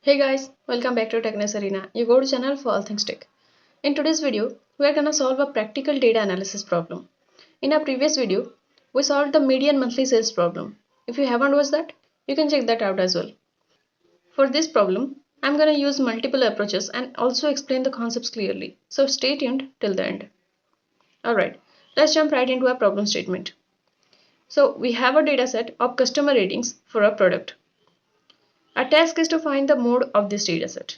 Hey guys, welcome back to Techness Arena, your go-to channel for all things tech. In today's video, we are gonna solve a practical data analysis problem. In our previous video, we solved the median monthly sales problem. If you haven't watched that, you can check that out as well. For this problem, I'm gonna use multiple approaches and also explain the concepts clearly. So stay tuned till the end. Alright, let's jump right into our problem statement. So we have a dataset of customer ratings for a product. Our task is to find the mode of this dataset.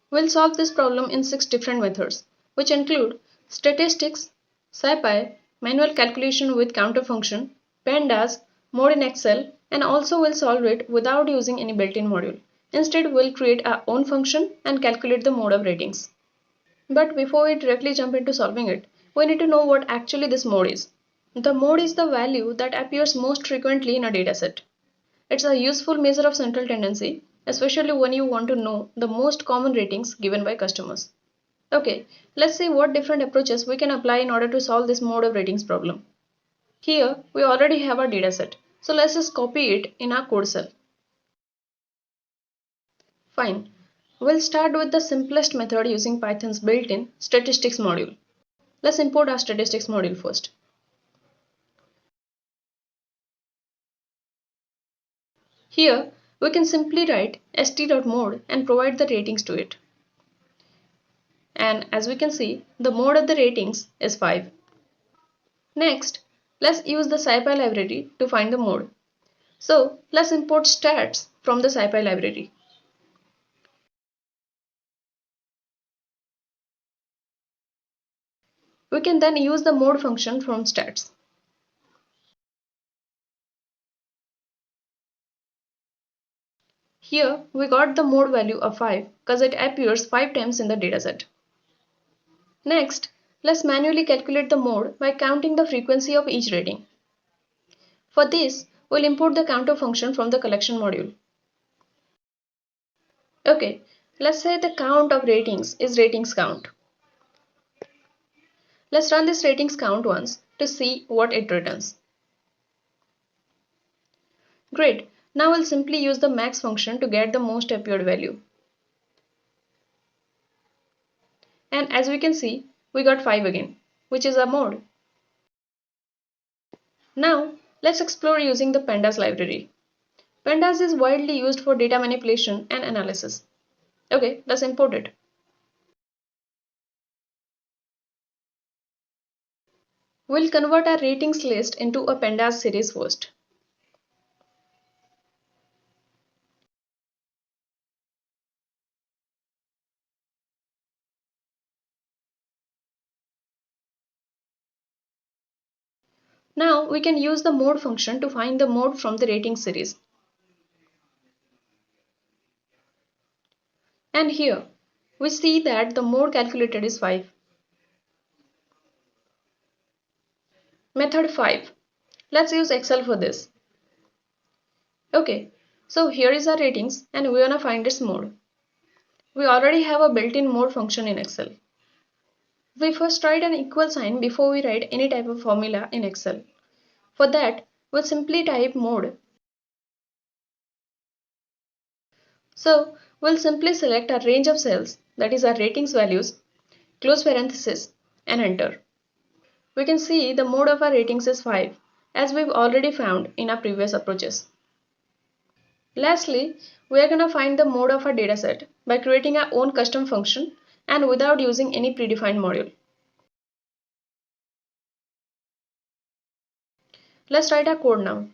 We'll solve this problem in 6 different methods, which include statistics, Scipy, manual calculation with counter function, Pandas, mode in Excel, and also we'll solve it without using any built-in module. Instead, we'll create our own function and calculate the mode of ratings. But before we directly jump into solving it, we need to know what actually this mode is. The mode is the value that appears most frequently in a dataset. It's a useful measure of central tendency, especially when you want to know the most common ratings given by customers. Okay, let's see what different approaches we can apply in order to solve this mode of ratings problem. Here, we already have our dataset, so let's just copy it in our code cell. Fine. We'll start with the simplest method using Python's built-in statistics module. Let's import our statistics module first. Here, we can simply write st.mode and provide the ratings to it. And as we can see, the mode of the ratings is 5. Next, let's use the Scipy library to find the mode. So let's import stats from the Scipy library. We can then use the mode function from stats. Here we got the mode value of 5 because it appears 5 times in the dataset. Next, let's manually calculate the mode by counting the frequency of each rating. For this, we'll import the counter function from the collection module. Okay, let's say the count of ratings is ratings count. Let's run this ratings count once to see what it returns. Great, now we'll simply use the max function to get the most appeared value. And as we can see, we got 5 again, which is our mode. Now, let's explore using the Pandas library. Pandas is widely used for data manipulation and analysis. Okay, let's import it. We'll convert our ratings list into a Pandas series first. Now we can use the mode function to find the mode from the rating series. And here, we see that the mode calculated is 5. Method 5. Let's use Excel for this. Okay, so here is our ratings and we wanna find its mode. We already have a built-in mode function in Excel. We first write an equal sign before we write any type of formula in Excel. For that, we'll simply type mode. So, we'll simply select our range of cells, that is our ratings values, close parenthesis, and enter. We can see the mode of our ratings is 5, as we've already found in our previous approaches. Lastly, we are going to find the mode of our dataset by creating our own custom function and without using any predefined module. Let's write our code now.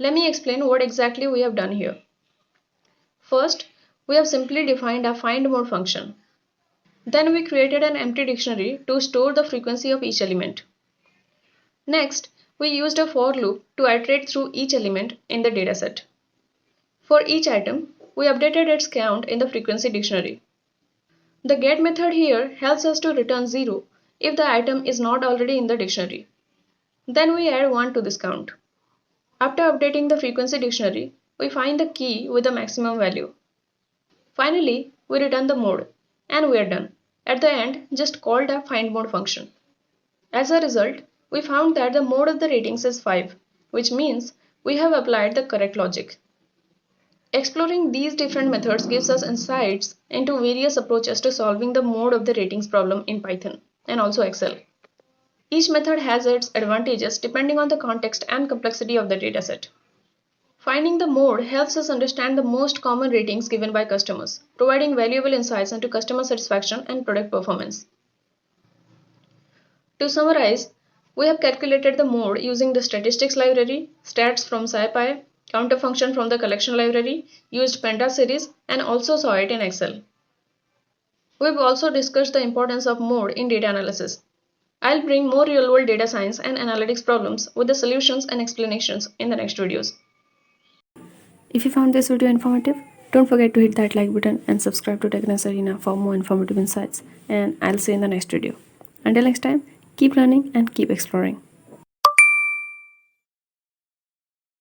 Let me explain what exactly we have done here. First, we have simply defined our find mode function. Then we created an empty dictionary to store the frequency of each element. Next, We used a for loop to iterate through each element in the dataset. For each item, we updated its count in the frequency dictionary. The get method here helps us to return 0 if the item is not already in the dictionary. Then we add 1 to this count. After updating the frequency dictionary, we find the key with the maximum value. Finally, we return the mode, and we are done. At the end, just call the findMode function. As a result, we found that the mode of the ratings is 5, which means we have applied the correct logic. Exploring these different methods gives us insights into various approaches to solving the mode of the ratings problem in Python and also Excel. Each method has its advantages depending on the context and complexity of the dataset. Finding the mode helps us understand the most common ratings given by customers, providing valuable insights into customer satisfaction and product performance. To summarize, we have calculated the mode using the statistics library, stats from Scipy, counter function from the collection library, used Pandas Series, and also saw it in Excel. We've also discussed the importance of mode in data analysis. I'll bring more real-world data science and analytics problems with the solutions and explanations in the next videos. If you found this video informative, don't forget to hit that like button and subscribe to Techness Arena for more informative insights. And I'll see you in the next video. Until next time, keep learning and keep exploring.